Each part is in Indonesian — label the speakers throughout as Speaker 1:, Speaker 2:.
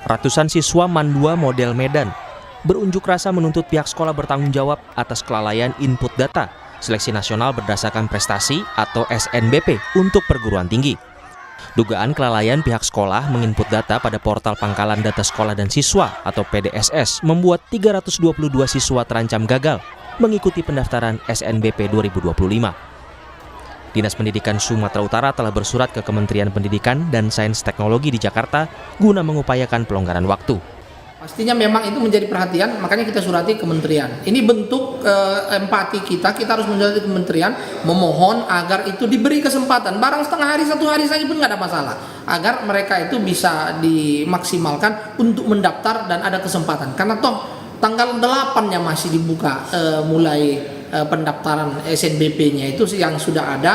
Speaker 1: Ratusan siswa MAN 2 model Medan berunjuk rasa menuntut pihak sekolah bertanggung jawab atas kelalaian input data seleksi nasional berdasarkan prestasi atau SNBP untuk perguruan tinggi. Dugaan kelalaian pihak sekolah menginput data pada portal Pangkalan Data Sekolah dan Siswa atau PDSS membuat 322 siswa terancam gagal mengikuti pendaftaran SNBP 2025. Dinas Pendidikan Sumatera Utara telah bersurat ke Kementerian Pendidikan dan Sains Teknologi di Jakarta guna mengupayakan pelonggaran waktu.
Speaker 2: Pastinya memang itu menjadi perhatian, makanya kita surati kementerian. Ini bentuk empati kita harus menjadi kementerian memohon agar itu diberi kesempatan. Barang setengah hari, 1 hari saja pun nggak ada masalah. Agar mereka itu bisa dimaksimalkan untuk mendaftar dan ada kesempatan. Karena toh tanggal 8-nya masih dibuka mulai pendaftaran SNBP-nya itu yang sudah ada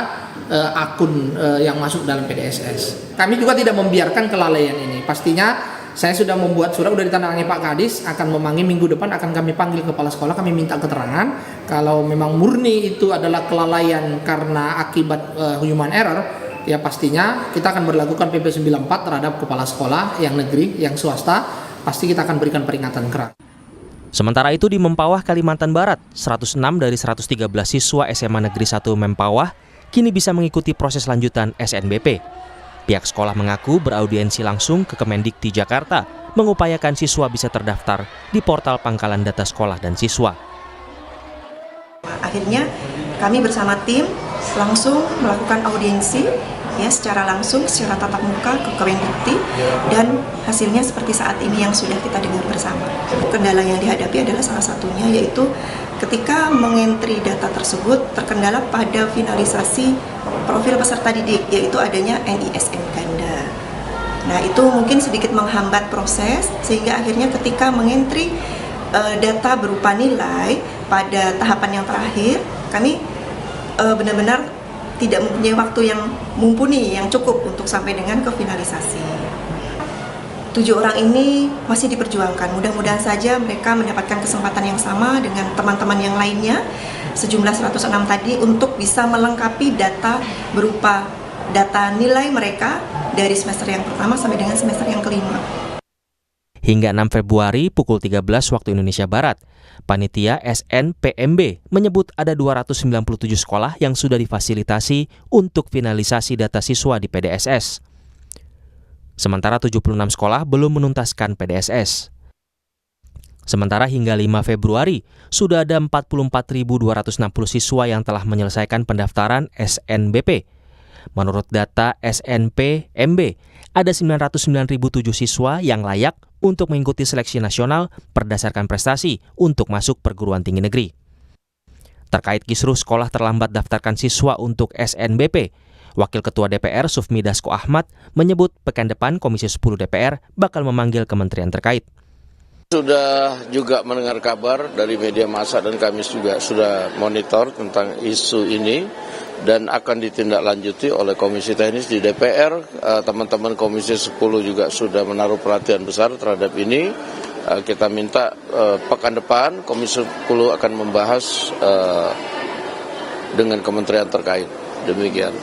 Speaker 2: akun yang masuk dalam PDSS. Kami juga tidak membiarkan kelalaian ini. Pastinya saya sudah membuat surat, sudah ditandatangani Pak Kadis, akan memanggil minggu depan, akan kami panggil kepala sekolah, kami minta keterangan. Kalau memang murni itu adalah kelalaian karena akibat human error, ya pastinya kita akan berlakukan PP 94 terhadap kepala sekolah yang negeri, yang swasta, pasti kita akan berikan peringatan keras.
Speaker 1: Sementara itu di Mempawah, Kalimantan Barat, 106 dari 113 siswa SMA Negeri 1 Mempawah kini bisa mengikuti proses lanjutan SNBP. Pihak sekolah mengaku beraudiensi langsung ke Kemendikti Jakarta mengupayakan siswa bisa terdaftar di portal Pangkalan Data Sekolah dan Siswa.
Speaker 3: Akhirnya kami bersama tim langsung melakukan audiensi secara langsung, secara tatap muka ke Kemendikti, dan hasilnya seperti saat ini yang sudah kita dengar bersama. Kendala yang dihadapi adalah salah satunya yaitu ketika mengentri data tersebut terkendala pada finalisasi profil peserta didik, yaitu adanya NISN ganda. Nah, itu mungkin sedikit menghambat proses sehingga akhirnya ketika mengentri data berupa nilai pada tahapan yang terakhir, kami benar-benar tidak mempunyai waktu yang mumpuni, yang cukup untuk sampai dengan ke finalisasi. 7 orang ini masih diperjuangkan. Mudah-mudahan saja mereka mendapatkan kesempatan yang sama dengan teman-teman yang lainnya, sejumlah 106 tadi, untuk bisa melengkapi data berupa data nilai mereka dari semester yang pertama sampai dengan semester yang kelima.
Speaker 1: Hingga 6 Februari pukul 13 waktu Indonesia Barat, Panitia SNPMB menyebut ada 297 sekolah yang sudah difasilitasi untuk finalisasi data siswa di PDSS. Sementara 76 sekolah belum menuntaskan PDSS. Sementara hingga 5 Februari, sudah ada 44.260 siswa yang telah menyelesaikan pendaftaran SNBP. Menurut data SNPMB, ada 909.007 siswa yang layak untuk mengikuti seleksi nasional berdasarkan prestasi untuk masuk perguruan tinggi negeri. Terkait kisruh sekolah terlambat daftarkan siswa untuk SNBP, Wakil Ketua DPR Sufmi Dasko Ahmad menyebut pekan depan Komisi 10 DPR bakal memanggil kementerian terkait.
Speaker 4: Sudah juga mendengar kabar dari media massa dan kami juga sudah monitor tentang isu ini dan akan ditindaklanjuti oleh Komisi Teknis di DPR. Teman-teman Komisi 10 juga sudah menaruh perhatian besar terhadap ini. Kita minta pekan depan Komisi 10 akan membahas dengan kementerian terkait. Demikian.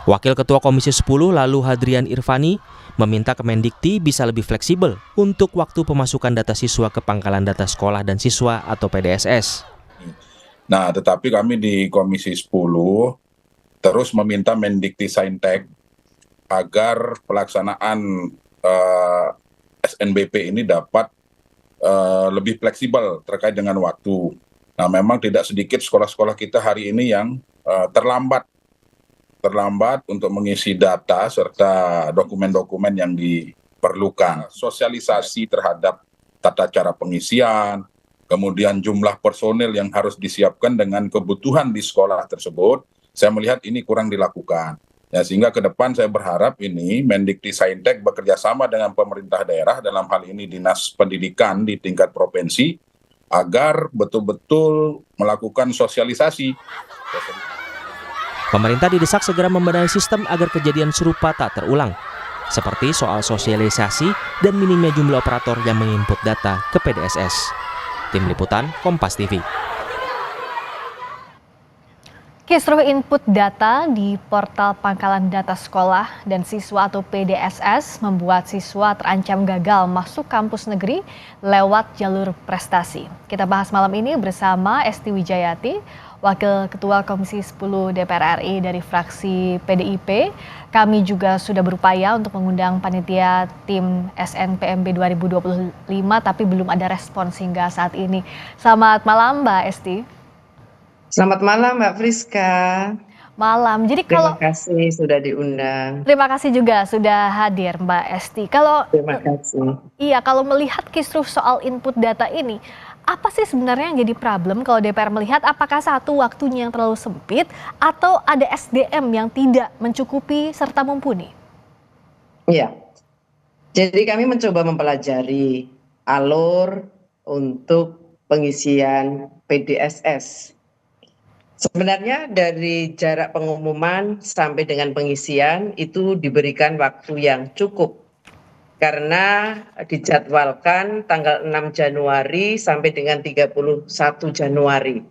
Speaker 1: Wakil Ketua Komisi 10 lalu Hadrian Irvani meminta Kemendikti bisa lebih fleksibel untuk waktu pemasukan data siswa ke Pangkalan Data Sekolah dan Siswa atau PDSS.
Speaker 5: Nah, tetapi kami di Komisi 10 terus meminta Mendikti Saintek agar pelaksanaan SNBP ini dapat lebih fleksibel terkait dengan waktu. Nah, memang tidak sedikit sekolah-sekolah kita hari ini yang terlambat untuk mengisi data serta dokumen-dokumen yang diperlukan. Sosialisasi terhadap tata cara pengisian, kemudian jumlah personil yang harus disiapkan dengan kebutuhan di sekolah tersebut, saya melihat ini kurang dilakukan. Ya, sehingga ke depan saya berharap ini Mendikti Saintek bekerja sama dengan pemerintah daerah, dalam hal ini Dinas Pendidikan di tingkat provinsi, agar betul-betul melakukan sosialisasi.
Speaker 1: Pemerintah didesak segera membenahi sistem agar kejadian serupa tak terulang, seperti soal sosialisasi dan minimnya jumlah operator yang menginput data ke PDSS. Tim Liputan, Kompas TV.
Speaker 6: Kisruh input data di portal pangkalan data sekolah dan siswa atau PDSS membuat siswa terancam gagal masuk kampus negeri lewat jalur prestasi. Kita bahas malam ini bersama Esti Wijayati, Wakil Ketua Komisi 10 DPR RI dari fraksi PDIP. Kami juga sudah berupaya untuk mengundang panitia tim SNPMB 2025 tapi belum ada respons hingga saat ini. Selamat malam Mbak Esti.
Speaker 7: Selamat malam Mbak Friska.
Speaker 6: Malam. Jadi
Speaker 7: Terima kasih sudah diundang.
Speaker 6: Terima kasih juga sudah hadir Mbak Esti.
Speaker 7: Terima kasih.
Speaker 6: Iya, kalau melihat kisruh soal input data ini, apa sih sebenarnya yang jadi problem kalau DPR melihat apakah satu waktunya yang terlalu sempit atau ada SDM yang tidak mencukupi serta mumpuni?
Speaker 7: Iya. Jadi kami mencoba mempelajari alur untuk pengisian PDSS. Sebenarnya dari jarak pengumuman sampai dengan pengisian itu diberikan waktu yang cukup karena dijadwalkan tanggal 6 Januari sampai dengan 31 Januari.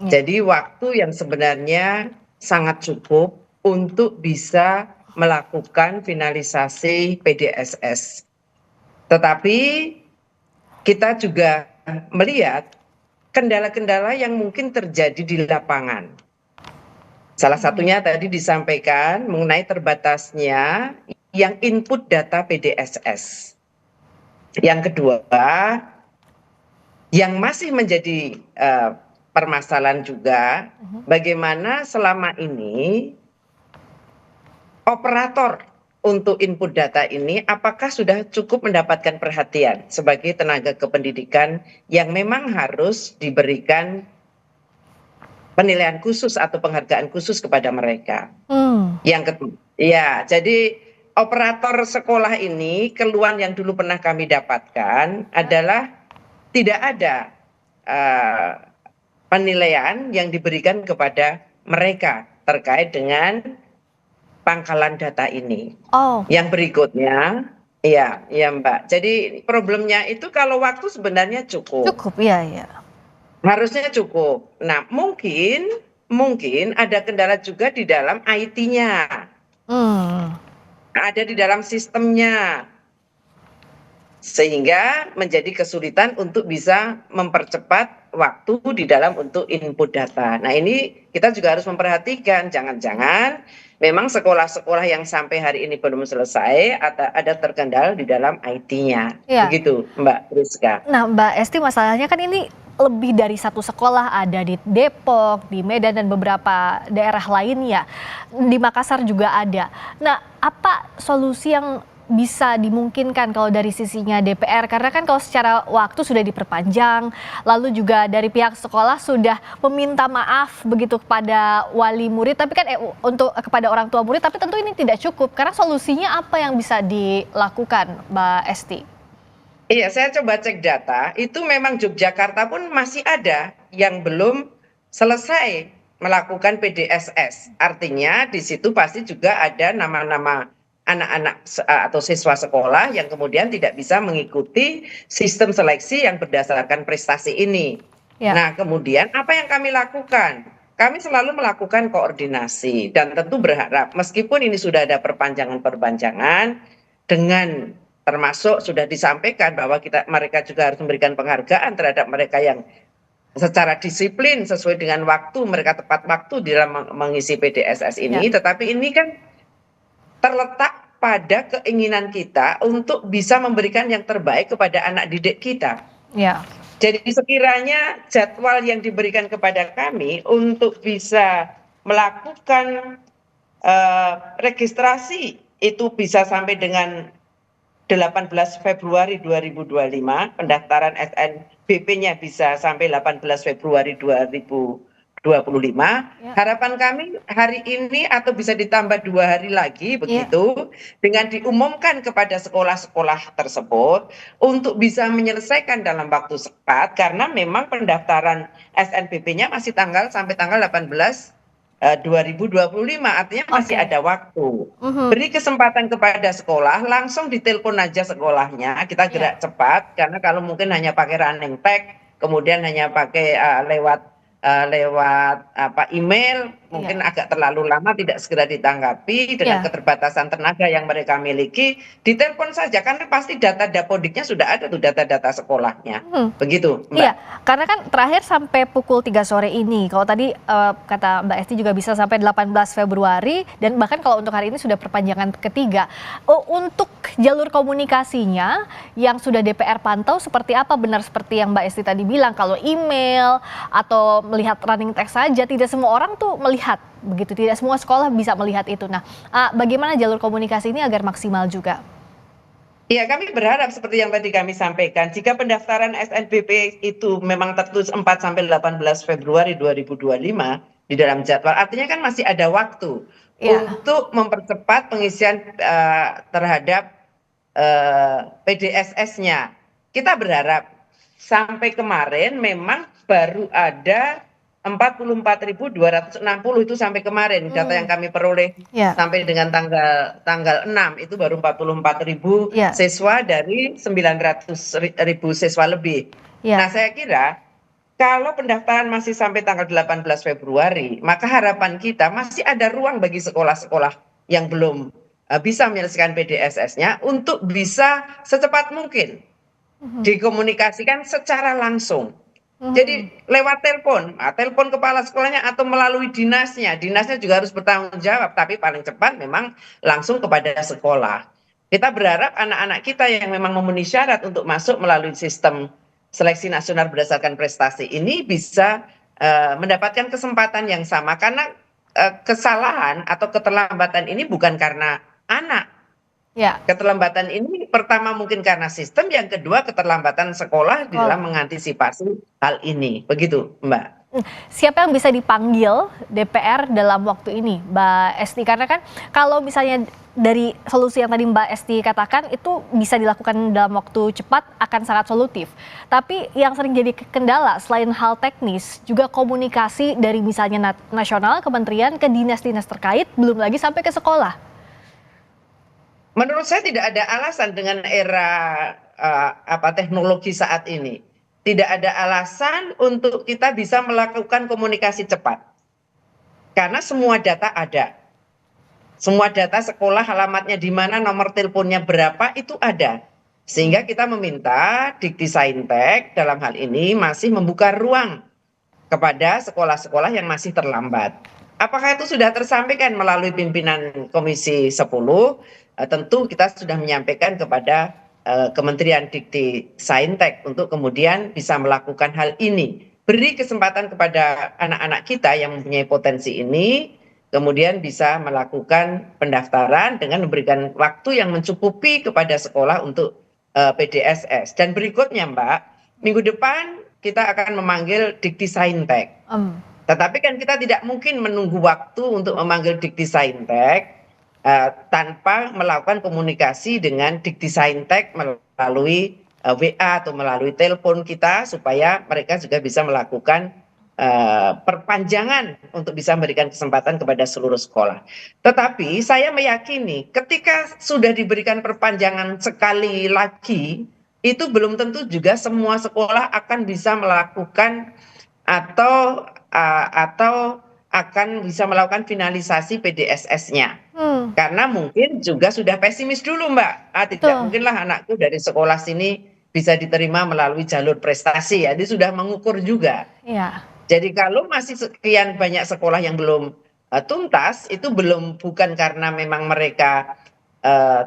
Speaker 7: Jadi waktu yang sebenarnya sangat cukup untuk bisa melakukan finalisasi PDSS. Tetapi kita juga melihat kendala-kendala yang mungkin terjadi di lapangan. Salah satunya tadi disampaikan mengenai terbatasnya yang input data PDSS. Yang kedua, yang masih menjadi permasalahan juga, bagaimana selama ini operator untuk input data ini apakah sudah cukup mendapatkan perhatian sebagai tenaga kependidikan yang memang harus diberikan penilaian khusus atau penghargaan khusus kepada mereka. Yang kedua, ya, jadi operator sekolah ini keluhan yang dulu pernah kami dapatkan adalah tidak ada penilaian yang diberikan kepada mereka terkait dengan pangkalan data ini. Yang berikutnya, ya Mbak. Jadi problemnya itu kalau waktu sebenarnya cukup.
Speaker 6: Cukup, ya.
Speaker 7: Harusnya cukup. Nah, mungkin ada kendala juga di dalam IT-nya. Ada di dalam sistemnya. Sehingga menjadi kesulitan untuk bisa mempercepat waktu di dalam untuk input data. Nah, ini kita juga harus memperhatikan, jangan-jangan memang sekolah-sekolah yang sampai hari ini belum selesai ada terkendala di dalam IT-nya. Begitu Mbak Rizka.
Speaker 6: Nah Mbak Esti, masalahnya kan ini lebih dari satu sekolah, ada di Depok, di Medan dan beberapa daerah lainnya. Di Makassar juga ada. Nah, apa solusi yang bisa dimungkinkan kalau dari sisinya DPR, karena kan kalau secara waktu sudah diperpanjang, lalu juga dari pihak sekolah sudah meminta maaf begitu kepada wali murid, tapi kan untuk kepada orang tua murid, tapi tentu ini tidak cukup, karena solusinya apa yang bisa dilakukan Mbak Esti?
Speaker 7: Iya, saya coba cek data, itu memang Yogyakarta pun masih ada yang belum selesai melakukan PDSS, artinya di situ pasti juga ada nama-nama anak-anak atau siswa sekolah yang kemudian tidak bisa mengikuti sistem seleksi yang berdasarkan prestasi ini. Nah, kemudian apa yang kami lakukan? Kami selalu melakukan koordinasi dan tentu berharap meskipun ini sudah ada perpanjangan dengan termasuk sudah disampaikan bahwa mereka juga harus memberikan penghargaan terhadap mereka yang secara disiplin sesuai dengan waktu, mereka tepat waktu di dalam mengisi PDSS ini, tetapi ini kan terletak pada keinginan kita untuk bisa memberikan yang terbaik kepada anak didik kita. Jadi sekiranya jadwal yang diberikan kepada kami untuk bisa melakukan registrasi itu bisa sampai dengan 18 Februari 2025, pendaftaran SNBP-nya bisa sampai 18 Februari 2025. Harapan kami hari ini atau bisa ditambah 2 hari lagi begitu, dengan diumumkan kepada sekolah-sekolah tersebut untuk bisa menyelesaikan dalam waktu cepat, karena memang pendaftaran SNBP-nya masih sampai tanggal 18 2025, artinya masih ada waktu. Beri kesempatan kepada sekolah, langsung ditelepon aja sekolahnya, kita gerak cepat, karena kalau mungkin hanya pakai running tag, kemudian hanya pakai lewat email, mungkin agak terlalu lama tidak segera ditanggapi dengan keterbatasan tenaga yang mereka miliki, ditelepon saja karena pasti data Dapodiknya sudah ada tuh data-data sekolahnya. Begitu, Mbak.
Speaker 6: Iya, karena kan terakhir sampai pukul 3 sore ini. Kalau tadi kata Mbak Esti juga bisa sampai 18 Februari dan bahkan kalau untuk hari ini sudah perpanjangan ketiga. Untuk jalur komunikasinya yang sudah DPR pantau seperti apa? Benar seperti yang Mbak Esti tadi bilang, kalau email atau melihat running text saja, tidak semua orang tuh melihat begitu, tidak semua sekolah bisa melihat itu. Nah, bagaimana jalur komunikasi ini agar maksimal juga?
Speaker 7: Ya, kami berharap seperti yang tadi kami sampaikan, jika pendaftaran SNBP itu memang tertulis 4 sampai 18 Februari 2025 di dalam jadwal, artinya kan masih ada waktu untuk mempercepat pengisian terhadap PDSS-nya. Kita berharap sampai kemarin memang baru ada 44.260 itu sampai kemarin data yang kami peroleh sampai dengan tanggal 6 itu baru 44.000 siswa dari 900.000 siswa lebih. Nah, saya kira kalau pendaftaran masih sampai tanggal 18 Februari, maka harapan kita masih ada ruang bagi sekolah-sekolah yang belum bisa menyelesaikan PDSS-nya untuk bisa secepat mungkin dikomunikasikan secara langsung. Jadi lewat telepon kepala sekolahnya atau melalui dinasnya juga harus bertanggung jawab, tapi paling cepat memang langsung kepada sekolah. Kita berharap anak-anak kita yang memang memenuhi syarat untuk masuk melalui sistem seleksi nasional berdasarkan prestasi ini bisa mendapatkan kesempatan yang sama, karena kesalahan atau keterlambatan ini bukan karena anak. Keterlambatan ini pertama mungkin karena sistem, yang kedua keterlambatan sekolah di dalam mengantisipasi hal ini. Begitu, Mbak.
Speaker 6: Siapa yang bisa dipanggil DPR dalam waktu ini, Mbak Esti? Karena kan kalau misalnya dari solusi yang tadi Mbak Esti katakan itu bisa dilakukan dalam waktu cepat akan sangat solutif. Tapi yang sering jadi kendala selain hal teknis juga komunikasi dari misalnya nasional, kementerian ke dinas-dinas terkait, belum lagi sampai ke sekolah.
Speaker 7: Menurut saya tidak ada alasan dengan era teknologi saat ini. Tidak ada alasan untuk kita bisa melakukan komunikasi cepat. Karena semua data ada. Semua data sekolah, alamatnya di mana, nomor teleponnya berapa, itu ada. Sehingga kita meminta Dikti-Saintek dalam hal ini masih membuka ruang kepada sekolah-sekolah yang masih terlambat. Apakah itu sudah tersampaikan melalui pimpinan Komisi 10? Tentu kita sudah menyampaikan kepada Kementerian Dikti-Saintek untuk kemudian bisa melakukan hal ini. Beri kesempatan kepada anak-anak kita yang mempunyai potensi ini, kemudian bisa melakukan pendaftaran dengan memberikan waktu yang mencukupi kepada sekolah untuk PDSS. Dan berikutnya, Mbak, minggu depan kita akan memanggil Dikti-Saintek. Tetapi kan kita tidak mungkin menunggu waktu untuk memanggil Dikti-Saintek tanpa melakukan komunikasi dengan Dikti-Saintek melalui WA atau melalui telepon kita, supaya mereka juga bisa melakukan perpanjangan untuk bisa memberikan kesempatan kepada seluruh sekolah. Tetapi saya meyakini ketika sudah diberikan perpanjangan sekali lagi, itu belum tentu juga semua sekolah akan bisa melakukan atau akan bisa melakukan finalisasi PDSS-nya. Karena mungkin juga sudah pesimis dulu, Mbak. Tidak mungkinlah anakku dari sekolah sini bisa diterima melalui jalur prestasi. Ya, dia sudah mengukur juga. Jadi kalau masih sekian banyak sekolah yang belum tuntas, itu bukan karena memang mereka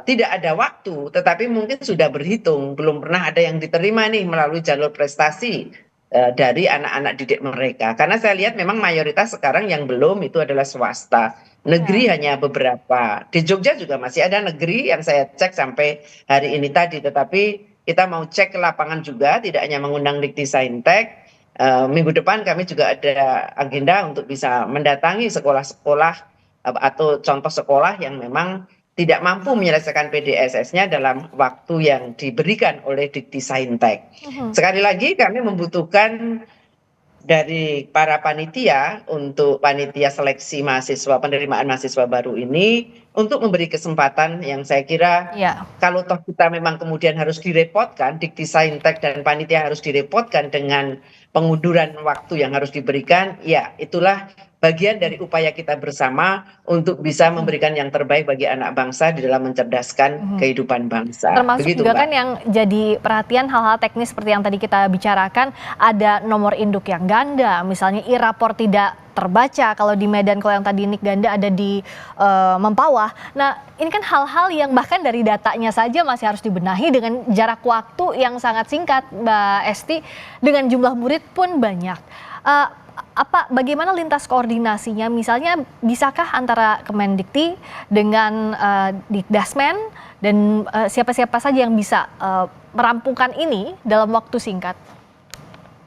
Speaker 7: tidak ada waktu, tetapi mungkin sudah berhitung, belum pernah ada yang diterima nih melalui jalur prestasi dari anak-anak didik mereka. Karena saya lihat memang mayoritas sekarang yang belum itu adalah swasta. Negeri hanya beberapa. Di Jogja juga masih ada negeri yang saya cek sampai hari ini tadi. Tetapi kita mau cek ke lapangan juga, tidak hanya mengundang Dikti-Saintek. Minggu depan kami juga ada agenda untuk bisa mendatangi sekolah-sekolah atau contoh sekolah yang memang tidak mampu menyelesaikan PDSS-nya dalam waktu yang diberikan oleh Dikti-Saintek. Sekali lagi kami membutuhkan dari para panitia untuk panitia seleksi mahasiswa, penerimaan mahasiswa baru ini, untuk memberi kesempatan yang saya kira
Speaker 6: Ya.
Speaker 7: kalau toh kita memang kemudian harus direpotkan, Dikti-Saintek dan panitia harus direpotkan dengan pengunduran waktu yang harus diberikan, ya itulah bagian dari upaya kita bersama untuk bisa memberikan yang terbaik bagi anak bangsa di dalam mencerdaskan kehidupan bangsa.
Speaker 6: Termasuk
Speaker 7: Begitu,
Speaker 6: juga
Speaker 7: Mbak.
Speaker 6: kan yang jadi perhatian hal-hal teknis seperti yang tadi kita bicarakan, ada nomor induk yang ganda, misalnya e-rapor tidak terbaca kalau di Medan, kalau yang tadi nik ganda ada di Mempawah. Nah, ini kan hal-hal yang bahkan dari datanya saja masih harus dibenahi dengan jarak waktu yang sangat singkat, Mbak Esti, dengan jumlah murid pun banyak. Bagaimana lintas koordinasinya? Misalnya, bisakah antara Kemendikti dengan Dikdasmen dan siapa-siapa saja yang bisa merampungkan ini dalam waktu singkat?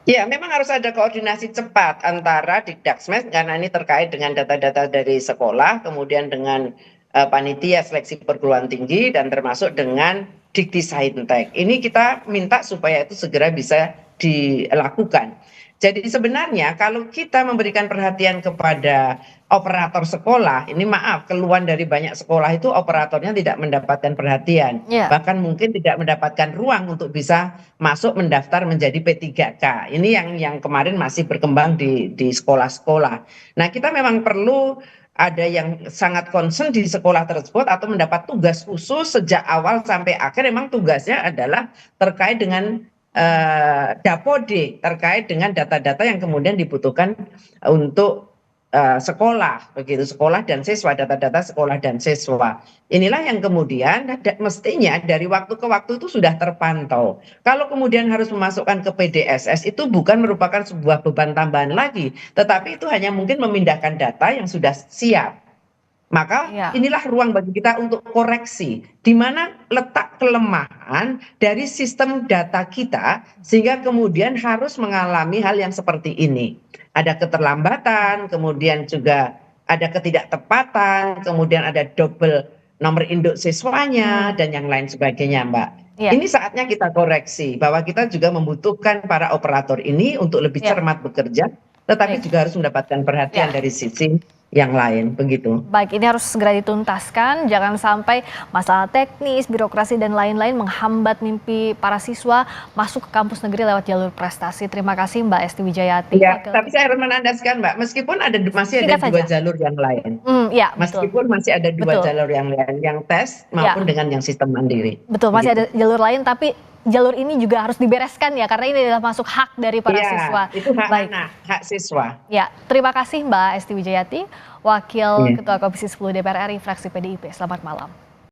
Speaker 7: Ya, memang harus ada koordinasi cepat antara Dikdasmen karena ini terkait dengan data-data dari sekolah, kemudian dengan panitia seleksi perguruan tinggi dan termasuk dengan Dikti-Saintek. Ini kita minta supaya itu segera bisa dilakukan. Jadi sebenarnya kalau kita memberikan perhatian kepada operator sekolah, ini maaf, keluhan dari banyak sekolah itu operatornya tidak mendapatkan perhatian.
Speaker 6: Ya.
Speaker 7: Bahkan mungkin tidak mendapatkan ruang untuk bisa masuk mendaftar menjadi P3K. Ini yang kemarin masih berkembang di sekolah-sekolah. Nah, kita memang perlu ada yang sangat concern di sekolah tersebut atau mendapat tugas khusus sejak awal sampai akhir. Memang tugasnya adalah terkait dengan Dapode, terkait dengan data-data yang kemudian dibutuhkan untuk sekolah, begitu, sekolah dan siswa, data-data sekolah dan siswa. Inilah yang kemudian mestinya dari waktu ke waktu itu sudah terpantau. Kalau kemudian harus memasukkan ke PDSS itu bukan merupakan sebuah beban tambahan lagi, tetapi itu hanya mungkin memindahkan data yang sudah siap. Maka inilah ruang bagi kita untuk koreksi, di mana letak kelemahan dari sistem data kita sehingga kemudian harus mengalami hal yang seperti ini. Ada keterlambatan, kemudian juga ada ketidaktepatan, kemudian ada double nomor induk siswanya, dan yang lain sebagainya, Mbak. Ini saatnya kita koreksi, bahwa kita juga membutuhkan para operator ini untuk lebih cermat bekerja, tetapi juga harus mendapatkan perhatian dari sisi yang lain, begitu.
Speaker 6: Baik, ini harus segera dituntaskan, jangan sampai masalah teknis, birokrasi dan lain-lain menghambat mimpi para siswa masuk ke kampus negeri lewat jalur prestasi. Terima kasih Mbak Esti Wijayati.
Speaker 7: Ya, tapi saya harus menandaskan, Mbak, meskipun masih ada dua jalur yang lain. Meskipun masih ada dua jalur yang lain, yang tes maupun dengan yang sistem mandiri.
Speaker 6: Betul, masih ada jalur lain, tapi jalur ini juga harus dibereskan ya, karena ini adalah masuk hak dari para siswa.
Speaker 7: Itu hak anak, hak siswa.
Speaker 6: Ya, terima kasih Mbak Esti Wijayati, Wakil Ketua Komisi 10 DPR RI fraksi PDIP. Selamat malam.